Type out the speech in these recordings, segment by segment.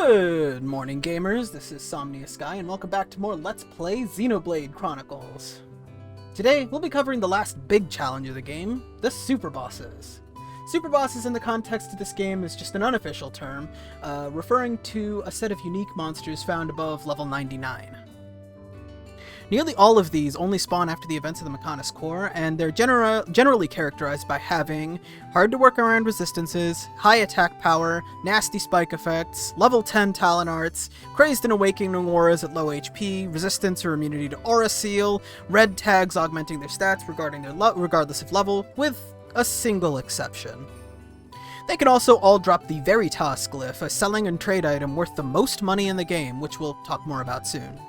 Good morning, gamers. This is SomniaSky, and welcome back to more Let's Play Xenoblade Chronicles. Today, we'll be covering the last big challenge of the game, the Super Bosses. Super Bosses in the context of this game is just an unofficial term, referring to a set of unique monsters found above level 99. Nearly all of these only spawn after the events of the Mechanis Core, and they're generally characterized by having hard-to-work-around resistances, high attack power, nasty spike effects, level 10 Talon Arts, crazed and awakening auras at low HP, resistance or immunity to Aura Seal, red tags augmenting their stats regardless of level, with a single exception. They can also all drop the Veritas Glyph, a selling and trade item worth the most money in the game, which we'll talk more about soon.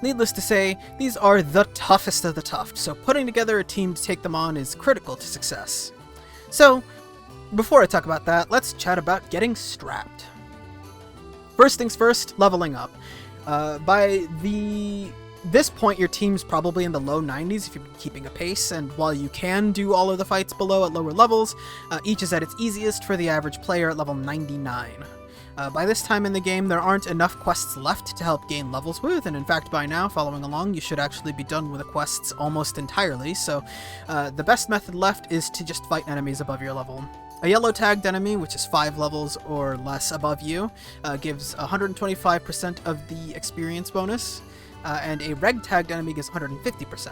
Needless to say, these are the toughest of the tough, so putting together a team to take them on is critical to success. So, before I talk about that, let's chat about getting strapped. First things first, leveling up. By this point, your team's probably in the low 90s if you're keeping a pace, and while you can do all of the fights below at lower levels, each is at its easiest for the average player at level 99. By this time in the game, there aren't enough quests left to help gain levels with, and in fact by now, following along, you should actually be done with the quests almost entirely, so the best method left is to just fight enemies above your level. A yellow tagged enemy, which is 5 levels or less above you, gives 125% of the experience bonus, and a red tagged enemy gives 150%.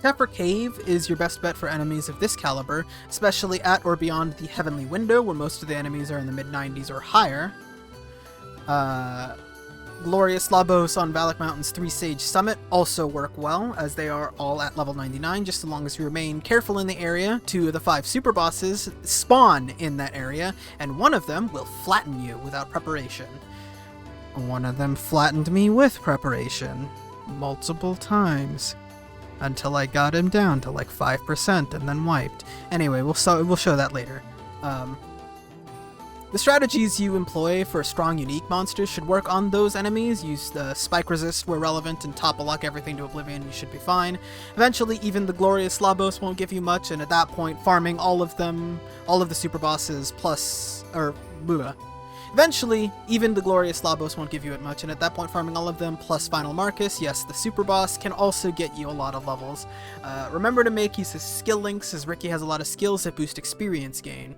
Tepper Cave is your best bet for enemies of this caliber, especially at or beyond the Heavenly Window, where most of the enemies are in the mid-90s or higher. Glorious Labos on Valak Mountain's 3 Sage Summit also work well, as they are all at level 99, just as long as you remain careful in the area. 2 of the 5 super bosses spawn in that area, and one of them will flatten you without preparation. One of them flattened me with preparation. Multiple times. Until I got him down to like 5% and then wiped. Anyway, we'll show that later. The strategies you employ for strong unique monsters should work on those enemies. Use the spike resist where relevant and topple lock everything to oblivion, you should be fine. Eventually, even the Glorious Labos won't give you much, and at that point, farming all of the super bosses Eventually, even the Glorious Labos won't give you it much, and at that point farming all of them plus Final Marcus, yes, the super boss, can also get you a lot of levels. Remember to make use of skill links, as Ricky has a lot of skills that boost experience gain.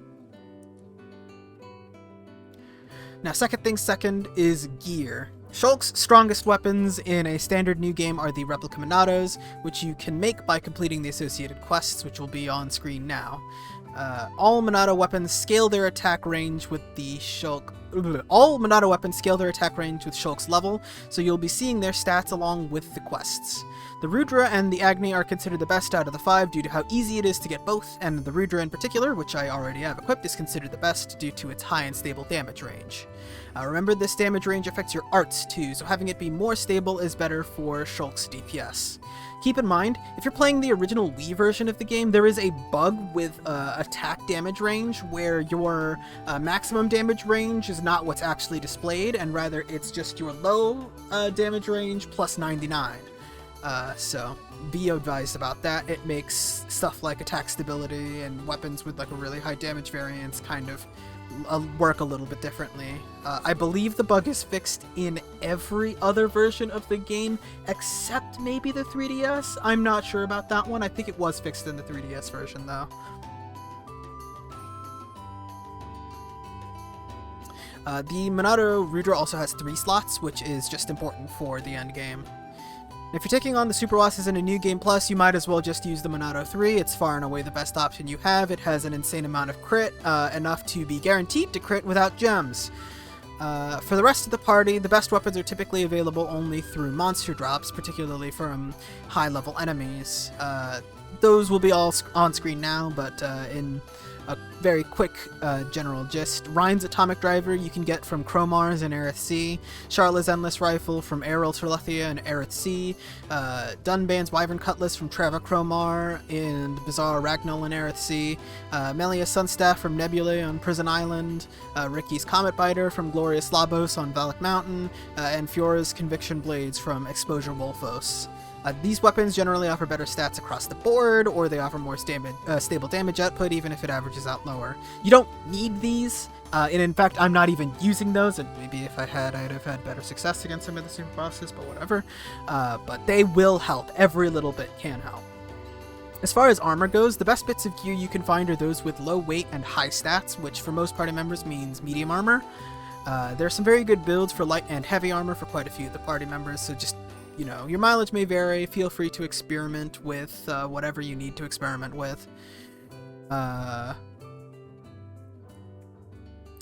Now, second thing second is gear. Shulk's strongest weapons in a standard new game are the Replica Monados, which you can make by completing the associated quests, which will be on screen now. All Monado weapons scale their attack range with the Shulk. All Monado weapons scale their attack range with Shulk's level, so you'll be seeing their stats along with the quests. The Rudra and the Agni are considered the best out of the 5 due to how easy it is to get both, and the Rudra in particular, which I already have equipped, is considered the best due to its high and stable damage range. Remember, this damage range affects your arts too, so having it be more stable is better for Shulk's DPS. Keep in mind, if you're playing the original Wii version of the game, there is a bug with attack damage range where your maximum damage range is not what's actually displayed, and rather it's just your low damage range plus 99. So be advised about that. It makes stuff like attack stability and weapons with like a really high damage variance kind of work a little bit differently. I believe the bug is fixed in every other version of the game except maybe the 3DS. I'm not sure about that one. I think it was fixed in the 3DS version though. The Monado Rudra also has 3 slots, which is just important for the end game. If you're taking on the Super Bosses in a New Game Plus, you might as well just use the Monado 3. It's far and away the best option you have. It has an insane amount of crit, enough to be guaranteed to crit without gems. For the rest of the party, the best weapons are typically available only through monster drops, particularly from high-level enemies. Those will be all on screen now, but in a very quick general gist. Rhine's Atomic Driver you can get from Cromars and Aerith C, Charla's Endless Rifle from Aeril Terlethia and Aerith C, Dunban's Wyvern Cutlass from Trava Cromar and Bizarre Ragnall and Aerith C, Melia's Sunstaff from Nebula on Prison Island, Ricky's Comet Biter from Glorious Labos on Valak Mountain, and Fiora's Conviction Blades from Exposure Wolfos. These weapons generally offer better stats across the board, or they offer more stable damage output even if it averages out lower. You don't need these, And in fact, I'm not even using those, and maybe if I had, I'd have had better success against some of the super bosses, but whatever. But they will help. Every little bit can help. As far as armor goes, the best bits of gear you can find are those with low weight and high stats, which for most party members means medium armor. There are some very good builds for light and heavy armor for quite a few of the party members, so just, you know, your mileage may vary. Feel free to experiment with whatever you need to experiment with.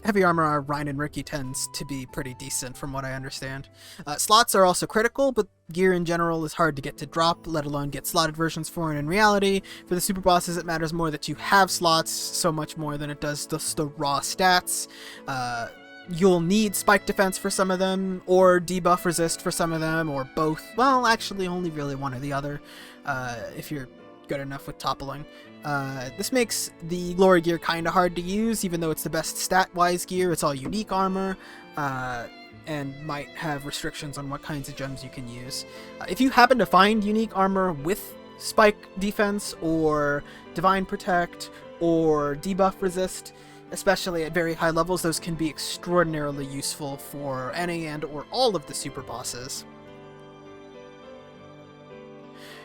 Heavy armor, Ryan and Ricky tends to be pretty decent from what I understand. Slots are also critical, but gear in general is hard to get to drop, let alone get slotted versions for, and in reality, for the super bosses it matters more that you have slots, so much more than it does just the raw stats. You'll need spike defense for some of them, or debuff resist for some of them, or both. Well, actually only really one or the other, if you're good enough with toppling. This makes the glory gear kinda hard to use, even though it's the best stat-wise gear. It's all unique armor, and might have restrictions on what kinds of gems you can use. If you happen to find unique armor with spike defense, or divine protect, or debuff resist, especially at very high levels, those can be extraordinarily useful for any and or all of the super bosses.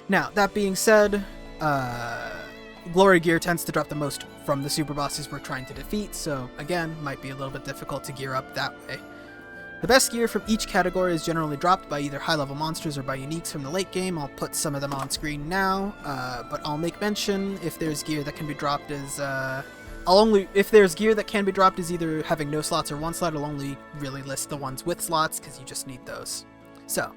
Now, that being said, glory gear tends to drop the most from the super bosses we're trying to defeat, so again, might be a little bit difficult to gear up that way. The best gear from each category is generally dropped by either high-level monsters or by uniques from the late game. I'll put some of them on screen now, but I'll make mention if there's gear that can be dropped as, if there's gear that can be dropped as either having no slots or one slot, I'll only really list the ones with slots, because you just need those. So,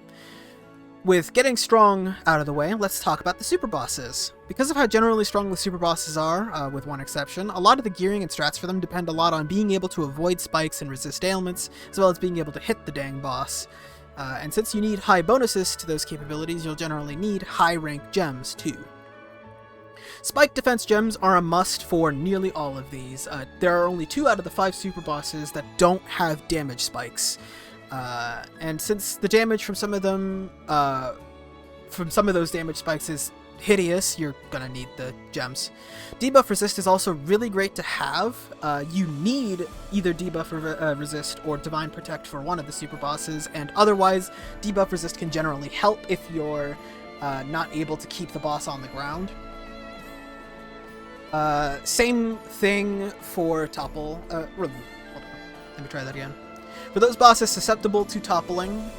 with getting strong out of the way, let's talk about the super bosses. Because of how generally strong the super bosses are, with one exception, a lot of the gearing and strats for them depend a lot on being able to avoid spikes and resist ailments, as well as being able to hit the dang boss. And since you need high bonuses to those capabilities, you'll generally need high rank gems too. Spike defense gems are a must for nearly all of these. There are only 2 out of the 5 super bosses that don't have damage spikes. And since the damage from some of them, from some of those damage spikes is hideous, you're gonna need the gems. Debuff resist is also really great to have. You need either debuff resist or divine protect for one of the super bosses, and otherwise debuff resist can generally help if you're not able to keep the boss on the ground. Same thing for topple. Hold on. Let me try that again. For those bosses susceptible to toppling,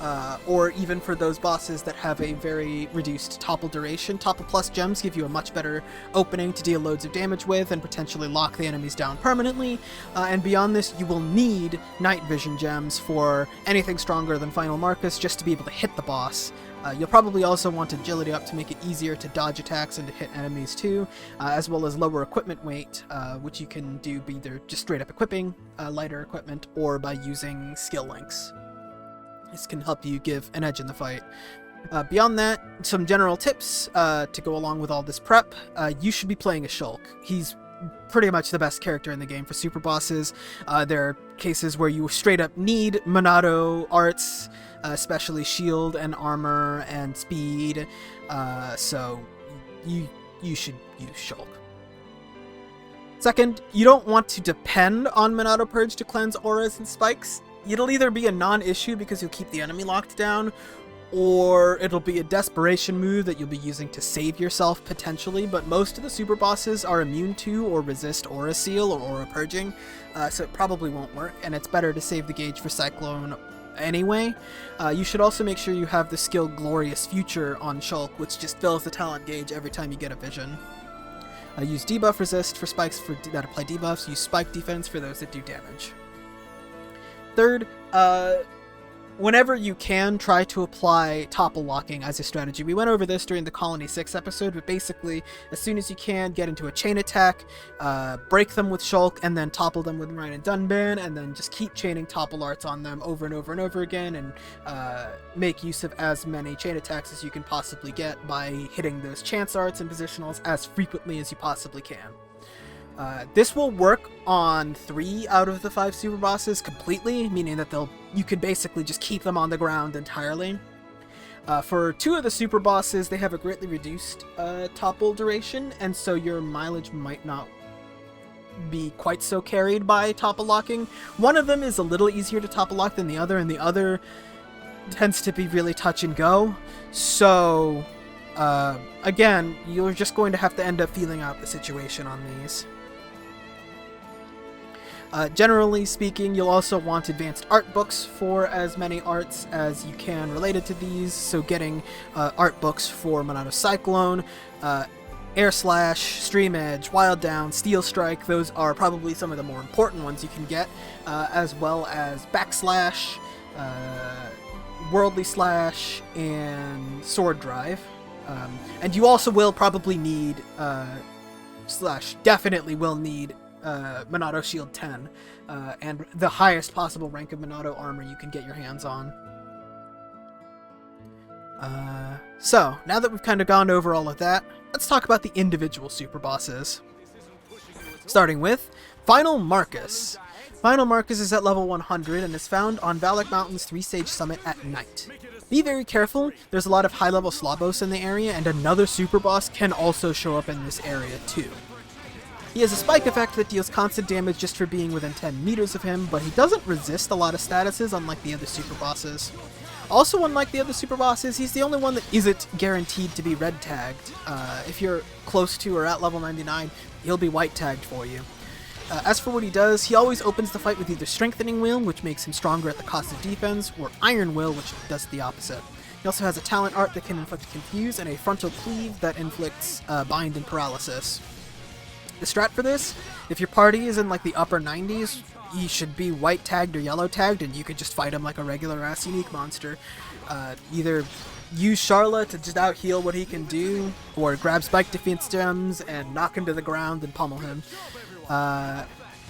or even for those bosses that have a very reduced topple duration, topple plus gems give you a much better opening to deal loads of damage with and potentially lock the enemies down permanently. And beyond this, you will need night vision gems for anything stronger than Final Marcus just to be able to hit the boss. You'll probably also want agility up to make it easier to dodge attacks and to hit enemies too, as well as lower equipment weight, which you can do either just straight up equipping lighter equipment or by using skill links. This can help you give an edge in the fight. Beyond that, some general tips to go along with all this prep. You should be playing a Shulk. He's pretty much the best character in the game for super bosses. There are cases where you straight up need Monado arts, especially shield and armor and speed, so you should use Shulk. Second, you don't want to depend on Monado Purge to cleanse auras and spikes. It'll either be a non-issue because you'll keep the enemy locked down, or it'll be a desperation move that you'll be using to save yourself potentially, but most of the super bosses are immune to or resist Aura Seal or Aura Purging, so it probably won't work, and it's better to save the gauge for Cyclone anyway. You should also make sure you have the skill Glorious Future on Shulk, which just fills the talent gauge every time you get a vision. Use debuff resist for spikes that apply debuffs, use spike defense for those that do damage. Third, whenever you can, try to apply topple locking as a strategy. We went over this during the Colony 6 episode, but basically, as soon as you can, get into a chain attack, break them with Shulk, and then topple them with Ryan and Dunban, and then just keep chaining topple arts on them over and over and over again, and make use of as many chain attacks as you can possibly get by hitting those chance arts and positionals as frequently as you possibly can. This will work on 3 out of the 5 super bosses completely, meaning that you could basically just keep them on the ground entirely. For 2 of the super bosses, they have a greatly reduced topple duration, and so your mileage might not be quite so carried by topple locking. One of them is a little easier to topple lock than the other, and the other tends to be really touch and go. So, again, you're just going to have to end up feeling out the situation on these. Generally speaking, you'll also want advanced art books for as many arts as you can related to these, so getting art books for Monado Cyclone, Air Slash, Stream Edge, Wild Down, Steel Strike, those are probably some of the more important ones you can get, as well as Backslash, Worldly Slash, and Sword Drive. And you also will probably need, definitely will need, Monado Shield 10, and the highest possible rank of Monado armor you can get your hands on. So, now that we've kind of gone over all of that, let's talk about the individual super bosses. Starting with Final Marcus. Final Marcus is at level 100 and is found on Valak Mountain's 3-stage summit at night. Be very careful, there's a lot of high-level Slobos in the area, and another super boss can also show up in this area too. He has a spike effect that deals constant damage just for being within 10 meters of him, but he doesn't resist a lot of statuses unlike the other super bosses. Also, unlike the other super bosses, he's the only one that isn't guaranteed to be red tagged. If you're close to or at level 99, he'll be white tagged for you. As for what he does, he always opens the fight with either Strengthening Will, which makes him stronger at the cost of defense, or Iron Will, which does the opposite. He also has a talent art that can inflict Confuse, and a Frontal Cleave that inflicts Bind and Paralysis. The strat for this, if your party is in like the upper 90s, he should be white tagged or yellow tagged, and you could just fight him like a regular ass unique monster. Either use Charla to just out heal what he can do, or grab Spike Defense Gems and knock him to the ground and pummel him.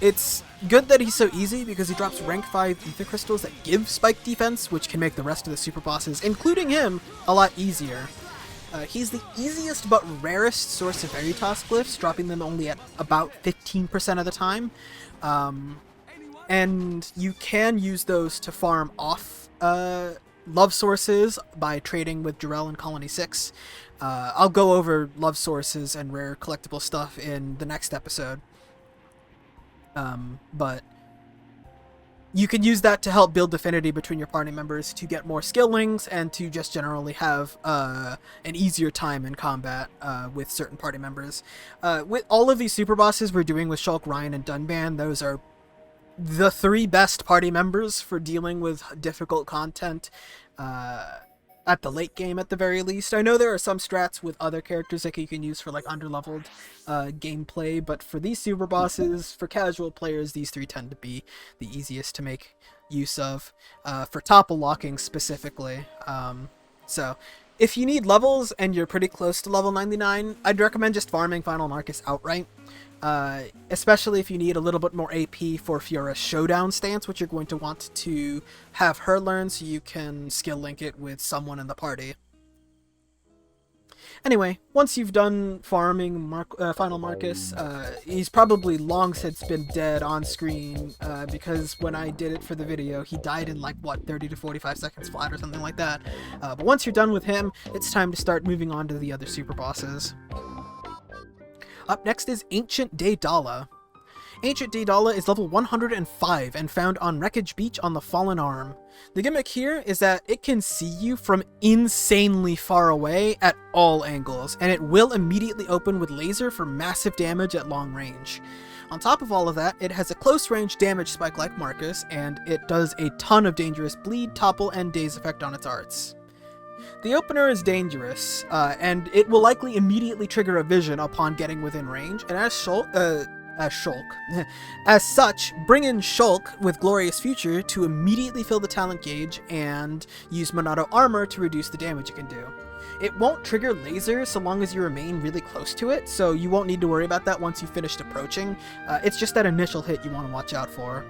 It's good that he's so easy because he drops rank 5 Ether Crystals that give Spike Defense, which can make the rest of the super bosses, including him, a lot easier. He's the easiest but rarest source of Veritas glyphs, dropping them only at about 15% of the time. And you can use those to farm off love sources by trading with Jarell and Colony 6. I'll go over love sources and rare collectible stuff in the next episode. But you can use that to help build affinity between your party members to get more skill links and to just generally have an easier time in combat with certain party members. With all of these super bosses we're doing with Shulk, Ryan, and Dunban, those are the 3 best party members for dealing with difficult content at the late game at the very least. I know there are some strats with other characters that you can use for like underleveled gameplay, but for these super bosses, for casual players, these 3 tend to be the easiest to make use of, for topple locking specifically. So if you need levels and you're pretty close to level 99, I'd recommend just farming Final Marcus outright. Especially if you need a little bit more AP for Fiora's Showdown stance, which you're going to want to have her learn so you can skill link it with someone in the party. Anyway, once you've done farming Final Marcus, he's probably long since been dead on screen, because when I did it for the video, he died in like, what, 30 to 45 seconds flat or something like that. But once you're done with him, it's time to start moving on to the other super bosses. Up next is Ancient Daedala. Ancient Daedala is level 105 and found on Wreckage Beach on the Fallen Arm. The gimmick here is that it can see you from insanely far away at all angles, and it will immediately open with laser for massive damage at long range. On top of all of that, it has a close range damage spike like Marcus, and it does a ton of dangerous bleed, topple, and daze effect on its arts. The opener is dangerous, and it will likely immediately trigger a vision upon getting within range, and as such, bring in Shulk with Glorious Future to immediately fill the talent gauge and use Monado Armor to reduce the damage it can do. It won't trigger laser so long as you remain really close to it, so you won't need to worry about that once you've finished approaching. It's just that initial hit you want to watch out for.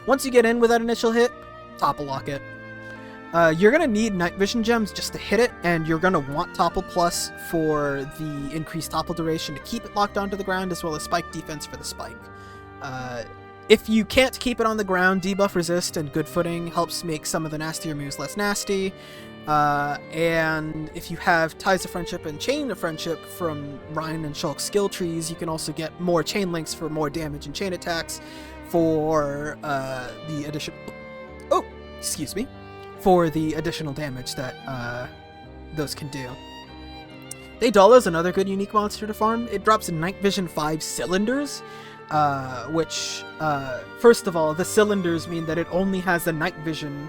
Once you get in with that initial hit, topple lock it. You're going to need Night Vision Gems just to hit it, and you're going to want Topple Plus for the increased topple duration to keep it locked onto the ground, as well as Spike Defense for the spike. If you can't keep it on the ground, debuff resist and good footing helps make some of the nastier moves less nasty. And if you have Ties of Friendship and Chain of Friendship from Ryan and Shulk's skill trees, you can also get more chain links for more damage and chain attacks for the addition. Oh, excuse me, for the additional damage that those can do. Daedala is another good unique monster to farm. It drops Night Vision 5 cylinders, which, first of all, the cylinders mean that it only has the night vision.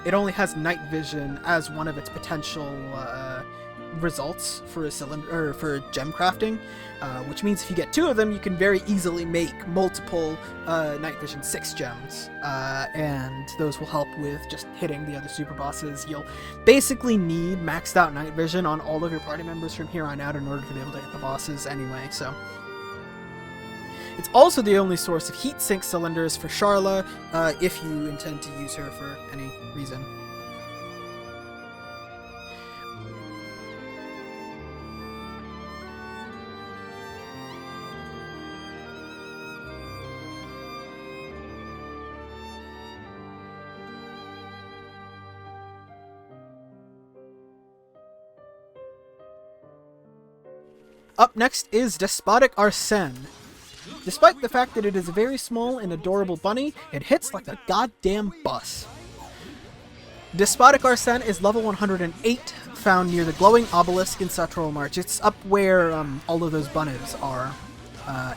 It only has night vision as one of its potential results for a cylinder or for gem crafting, which means if you get 2 of them, you can very easily make multiple night vision 6 gems, and those will help with just hitting the other super bosses. You'll basically need maxed out night vision on all of your party members from here on out in order to be able to hit the bosses anyway. So it's also the only source of heat sink cylinders for Sharla, if you intend to use her for any reason. Up next is Despotic Arsene. Despite the fact that it is a very small and adorable bunny, it hits like a goddamn bus. Despotic Arsene is level 108, found near the glowing obelisk in Satrol March. It's up where all of those bunnies are.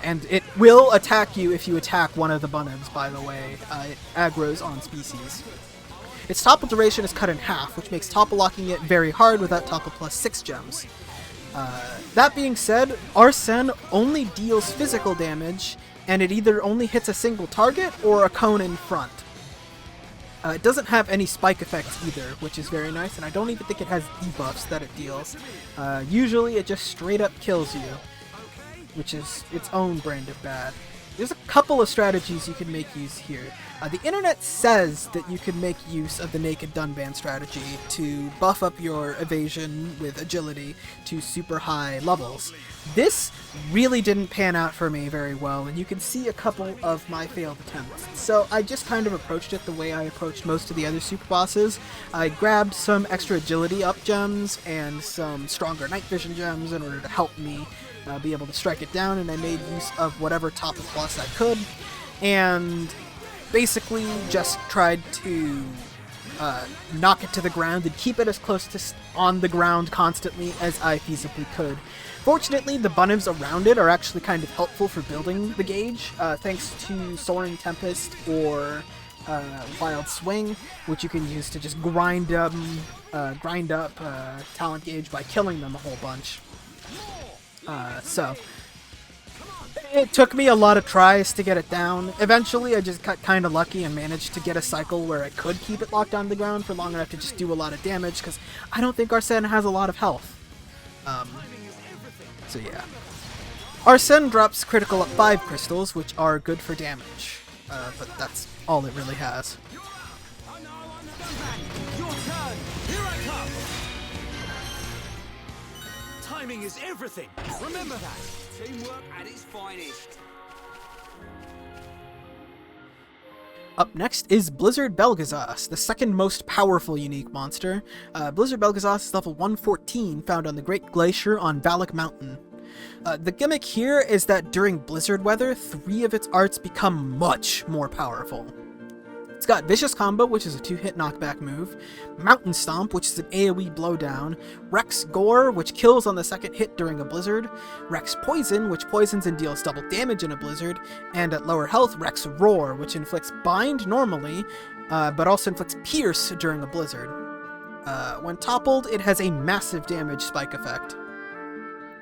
And it will attack you if you attack one of the bunnies, by the way. It aggroes on species. Its topple duration is cut in half, which makes topple locking it very hard without topple plus 6 gems. That being said, Arsene only deals physical damage, and it either only hits a single target or a cone in front. It doesn't have any spike effects either, which is very nice, and I don't even think it has debuffs that it deals. Usually it just straight up kills you, which is its own brand of bad. There's a couple of strategies you can make use here. The internet says that you can make use of the Naked Dunban strategy to buff up your evasion with agility to super high levels. This really didn't pan out for me very well, and you can see a couple of my failed attempts. So I just kind of approached it the way I approached most of the other super bosses. I grabbed some extra agility up gems and some stronger night vision gems in order to help me be able to strike it down, and I made use of whatever topple plus I could, and basically just tried to knock it to the ground and keep it as close to on the ground constantly as I feasibly could. Fortunately, the bunnies around it are actually kind of helpful for building the gauge, thanks to Soaring Tempest or Wild Swing, which you can use to just grind up talent gauge by killing them a whole bunch. So it took me a lot of tries to get it down. Eventually, I just got kind of lucky and managed to get a cycle where I could keep it locked on the ground for long enough to just do a lot of damage, because I don't think Arsene has a lot of health. So yeah. Arsene drops critical up 5 crystals, which are good for damage, but that's all it really has. Timing is everything. Remember that. Teamwork at its finest. Up next is Blizzard Belgazas, the second most powerful unique monster. Blizzard Belgazas is level 114, found on the Great Glacier on Valak Mountain. The gimmick here is that during blizzard weather, 3 of its arts become much more powerful. It's got Vicious Combo, which is a 2-hit knockback move, Mountain Stomp, which is an AoE blowdown, Rex Gore, which kills on the second hit during a blizzard, Rex Poison, which poisons and deals double damage in a blizzard, and at lower health, Rex Roar, which inflicts bind normally, but also inflicts pierce during a blizzard. When toppled, it has a massive damage spike effect.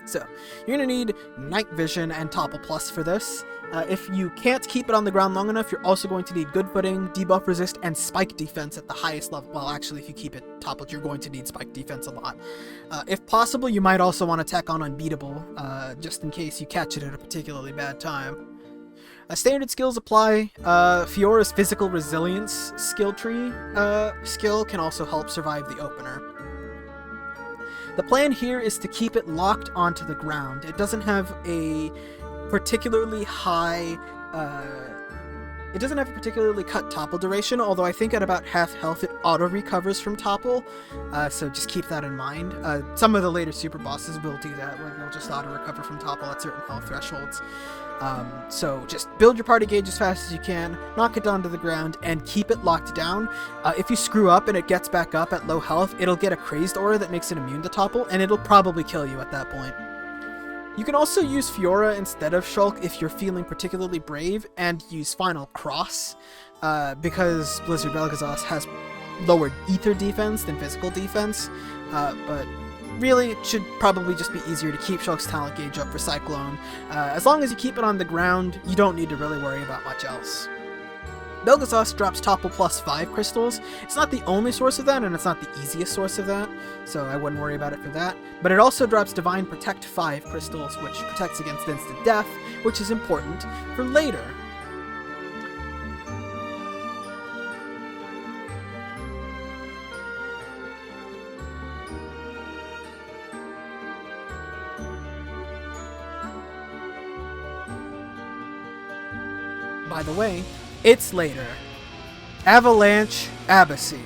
So, you're going to need Night Vision and Topple Plus for this. If you can't keep it on the ground long enough, you're also going to need Good Footing, Debuff Resist, and Spike Defense at the highest level. Well, actually, if you keep it toppled, you're going to need Spike Defense a lot. If possible, you might also want to tack on Unbeatable, just in case you catch it at a particularly bad time. Standard skills apply. Fiora's Physical Resilience skill tree skill can also help survive the opener. The plan here is to keep it locked onto the ground. It doesn't have a particularly high, it doesn't have a particularly cut topple duration, although I think at about half health it auto-recovers from topple, so just keep that in mind. Some of the later super bosses will do that, where they'll just auto-recover from topple at certain health thresholds. So just build your party gauge as fast as you can, knock it down to the ground, and keep it locked down. If you screw up and it gets back up at low health, it'll get a crazed aura that makes it immune to topple, and it'll probably kill you at that point. You can also use Fiora instead of Shulk if you're feeling particularly brave, and use Final Cross, because Blizzard Bel'Ghazos has lower ether defense than physical defense, but really it should probably just be easier to keep Shulk's talent gauge up for Cyclone. As long as you keep it on the ground, you don't need to really worry about much else. Bel'Ghazos drops Topple plus 5 crystals. It's not the only source of that, and it's not the easiest source of that, so I wouldn't worry about it for that. But it also drops Divine Protect 5 crystals, which protects against instant death, which is important for later. By the way, it's later. Avalanche Abyssy.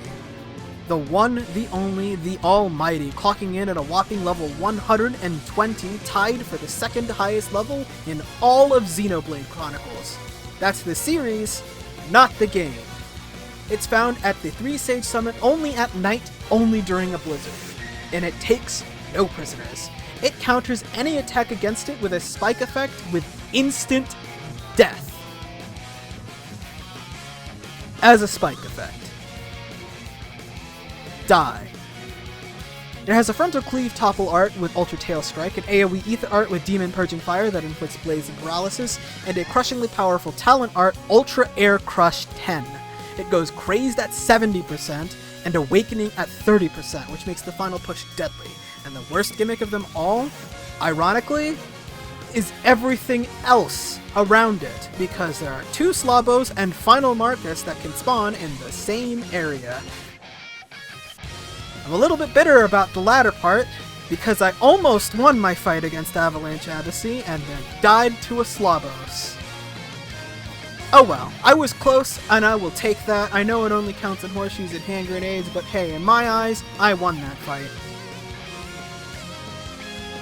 The one, the only, the almighty, clocking in at a whopping level 120, tied for the second highest level in all of Xenoblade Chronicles. That's the series, not the game. It's found at the 3 Sage Summit only at night, only during a blizzard. And it takes no prisoners. It counters any attack against it with a spike effect with instant death. As a spike effect. Die. It has a frontal cleave topple art with Ultra Tail Strike, an AoE ether art with Demon Purging Fire that inflicts Blaze and Paralysis, and a crushingly powerful talent art, Ultra Air Crush 10. It goes Crazed at 70% and Awakening at 30%, which makes the final push deadly. And the worst gimmick of them all, ironically, is everything else around it, because there are 2 Slabos and Final Marcus that can spawn in the same area. I'm a little bit bitter about the latter part, because I almost won my fight against Avalanche Abyssy and then died to a Slabos. Oh well, I was close, and I will take that. I know it only counts in horseshoes and hand grenades, but hey, in my eyes, I won that fight.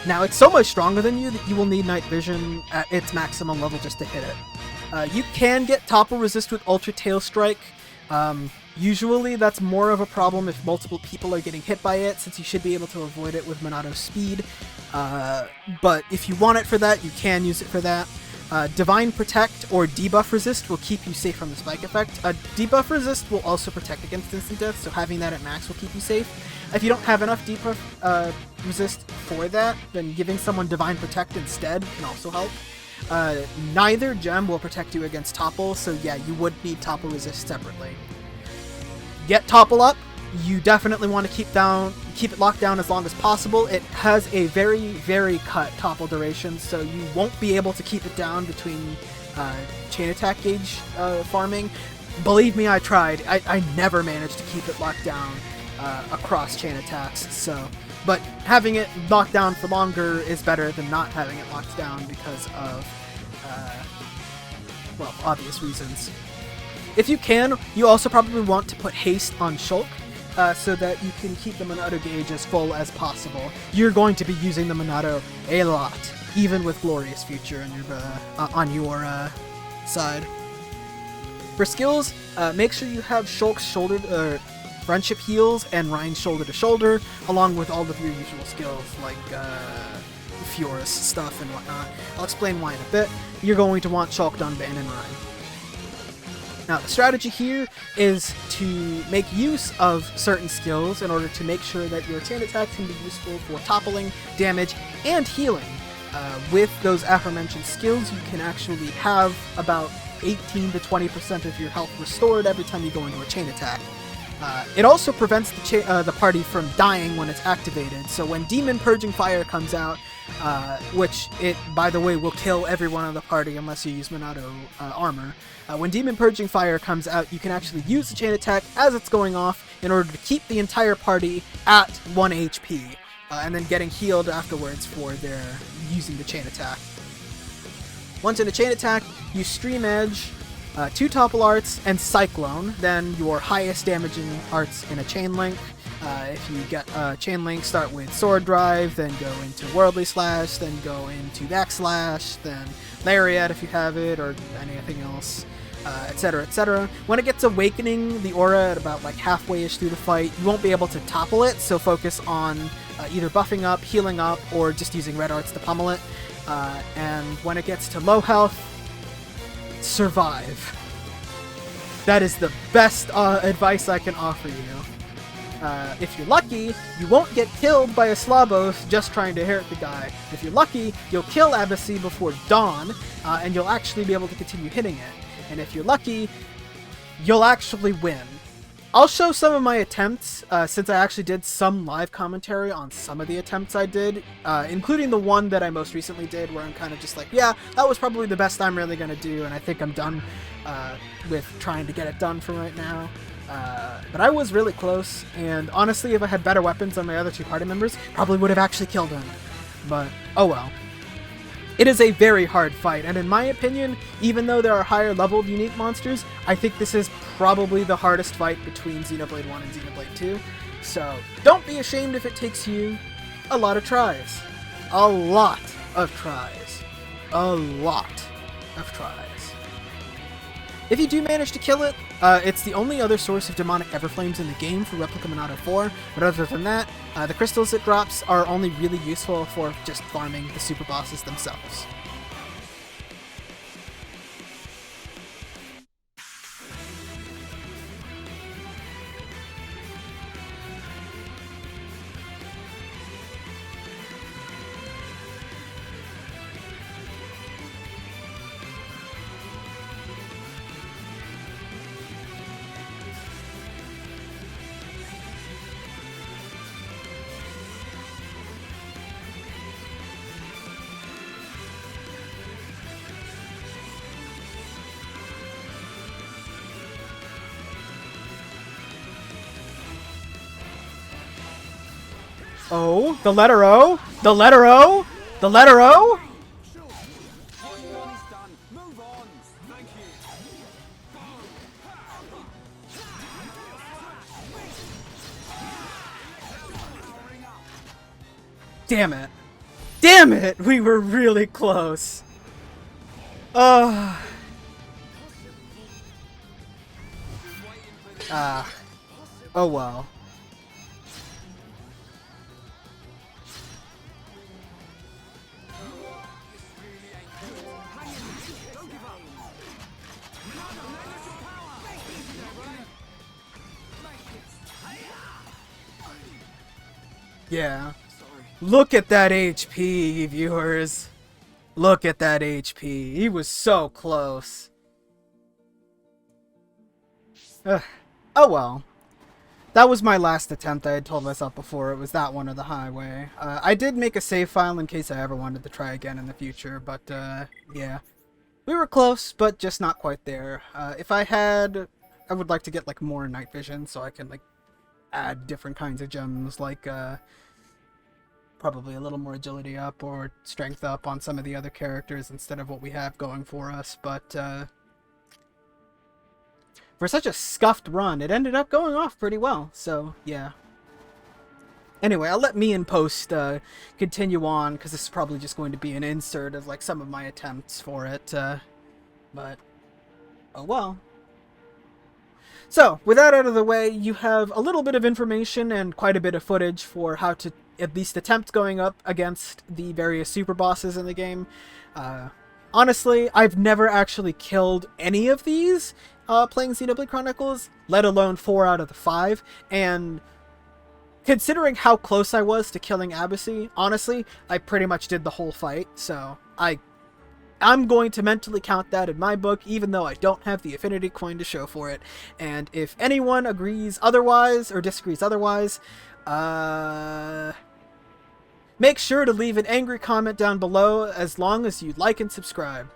Now, it's so much stronger than you that you will need Night Vision at its maximum level just to hit it. You can get Topple Resist with Ultra Tail Strike. Usually that's more of a problem if multiple people are getting hit by it, since you should be able to avoid it with Monado's speed. But if you want it for that, you can use it for that. Divine Protect or Debuff Resist will keep you safe from the spike effect. Debuff Resist will also protect against instant death, so having that at max will keep you safe. If you don't have enough Debuff Resist for that, then giving someone Divine Protect instead can also help. Neither gem will protect you against Topple, so yeah, you would need Topple Resist separately. Get Topple up. You definitely want to keep it locked down as long as possible. It has a very, very cut topple duration, so you won't be able to keep it down between chain attack gauge farming. Believe me, I tried. I never managed to keep it locked down across chain attacks, but having it locked down for longer is better than not having it locked down because of, well, obvious reasons. If you can, you also probably want to put haste on Shulk, so that you can keep the Monado gauge as full as possible. You're going to be using the Monado a lot, even with Glorious Future on your side. For skills, make sure you have Shulk's Friendship Heals and Rhine's Shoulder to Shoulder, along with all of your usual skills, like Fiora's stuff and whatnot. I'll explain why in a bit. You're going to want Shulk, Dunban, and Rhine. Now, the strategy here is to make use of certain skills in order to make sure that your chain attacks can be useful for toppling, damage, and healing. With those aforementioned skills, you can actually have about 18 to 20% of your health restored every time you go into a chain attack. It also prevents the party from dying when it's activated, so when Demon Purging Fire comes out, which it, by the way, will kill everyone in the party unless you use Monado armor. When Demon Purging Fire comes out, you can actually use the chain attack as it's going off in order to keep the entire party at 1 HP, and then getting healed afterwards for their using the chain attack. Once in a chain attack, you Stream Edge, 2 Topple Arts, and Cyclone, then your highest damaging arts in a Chain Link. If you get Chain Link, start with Sword Drive, then go into Worldly Slash, then go into Backslash, then Lariat if you have it, or anything else, etc., etc. When it gets Awakening the Aura at about like halfway-ish through the fight, you won't be able to topple it, so focus on either buffing up, healing up, or just using red arts to pummel it. And when it gets to low health, survive. That is the best advice I can offer you. If you're lucky, you won't get killed by a Slabos just trying to hurt the guy. If you're lucky, you'll kill Abyssy before dawn, and you'll actually be able to continue hitting it. And if you're lucky, you'll actually win. I'll show some of my attempts, since I actually did some live commentary on some of the attempts I did, including the one that I most recently did, where I'm kind of just like, yeah, that was probably the best I'm really going to do, and I think I'm done with trying to get it done for right now. But I was really close, and honestly, if I had better weapons than my other 2 party members, probably would have actually killed him. But, oh well. It is a very hard fight, and in my opinion, even though there are higher leveled unique monsters, I think this is probably the hardest fight between Xenoblade 1 and Xenoblade 2. So, don't be ashamed if it takes you a lot of tries. A lot of tries. A lot of tries. If you do manage to kill it, it's the only other source of demonic Everflames in the game for Replica Monado 4, but other than that, the crystals it drops are only really useful for just farming the super bosses themselves. Oh, the letter O? The letter O? The letter O? Sure. What you want is done. Move on. Thank you. Damn it. Damn it! We were really close. Oh well. Yeah. Look at that HP, viewers. Look at that HP. He was so close. Oh well. That was my last attempt. I had told myself before it was that one or the highway. I did make a save file in case I ever wanted to try again in the future, but yeah. We were close, but just not quite there. If I had... I would like to get like more night vision so I can like add different kinds of gems, like probably a little more agility up or strength up on some of the other characters instead of what we have going for us, but for such a scuffed run, it ended up going off pretty well, so yeah. Anyway, I'll let me in post continue on, because this is probably just going to be an insert of like some of my attempts for it, but oh well. So, with that out of the way, you have a little bit of information and quite a bit of footage for how to at least attempt going up against the various super bosses in the game. Honestly, I've never actually killed any of these playing Xenoblade Chronicles, let alone 4 out of the 5, and considering how close I was to killing Abyssy, honestly, I pretty much did the whole fight, so I'm going to mentally count that in my book, even though I don't have the affinity coin to show for it. And if anyone agrees otherwise, or disagrees otherwise, make sure to leave an angry comment down below, as long as you like and subscribe.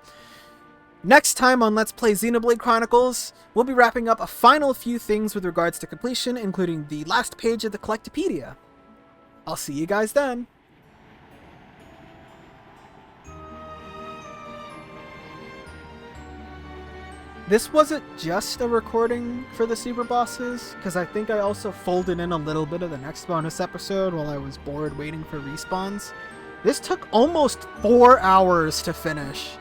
Next time on Let's Play Xenoblade Chronicles, we'll be wrapping up a final few things with regards to completion, including the last page of the Collectopedia. I'll see you guys then. This wasn't just a recording for the super bosses, because I think I also folded in a little bit of the next bonus episode while I was bored waiting for respawns. This took almost 4 hours to finish.